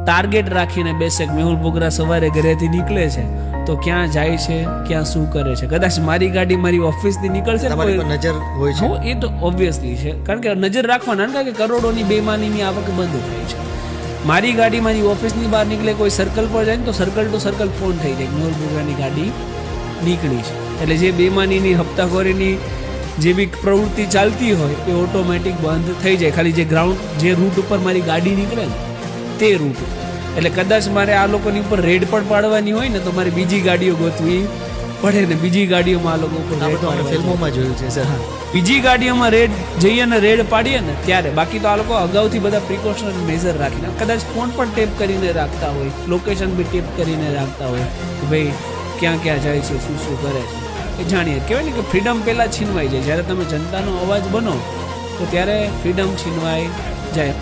Target રાખીને બેસે કે મેહુલ બોગરા સવારે ઘરેથી નીકળે છે તો ક્યાં જાય છે, ક્યાં શું કરે છે. કદાચ મારી ગાડી મારી ઓફિસથી નીકળશે ને તમારી પર નજર હોય છે. એ તો ઓબ્વિયસલી છે, કારણ કે નજર રાખવાના ને, કારણ કે કરોડોની બેમાનીની આવક બંધ થાય છે. મારી ગાડી મારી ઓફિસની બહાર નીકળે, કોઈ સર્કલ પર જાય ને તો સર્કલ ટુ સર્કલ ફોન થઈ જાય મેહુલ બોગરાની ગાડી નીકળી છે. એટલે જે બેમાનીની હપ્તાખોરીની જે બી પ્રવૃત્તિ ચાલતી હોય એ ઓટોમેટિક બંધ થઈ જાય. ખાલી જે ગ્રાઉન્ડ જે રૂટ ઉપર મારી ગાડી નીકળે ને તે રૂટ. એટલે કદાચ મારે આ લોકોની ઉપર રેડ પણ પાડવાની હોય ને તો મારે બીજી ગાડીઓ ગોતવી પડે ને બીજી ગાડીઓમાં આ લોકો ઉપર આ બધું આપણે ફિલ્મોમાં જોયું છે સર. બીજી ગાડીઓમાં રેડ જઈએ ને રેડ પાડીએ ને ત્યારે. બાકી તો આ લોકો અગાઉથી બધા પ્રિકોશનરી મેઝર રાખીને કદાચ ફોન પણ ટેપ કરીને રાખતા હોય, લોકેશન બી ટેપ કરીને રાખતા હોય કે ભાઈ ક્યાં ક્યાં જાય છે, શું શું કરે છે એ જાણીએ. કહેવાય ને કે ફ્રીડમ પહેલાં છીનવાઈ જાય. જ્યારે તમે જનતાનો અવાજ બનો તો ત્યારે ફ્રીડમ છીનવાઈ જાય.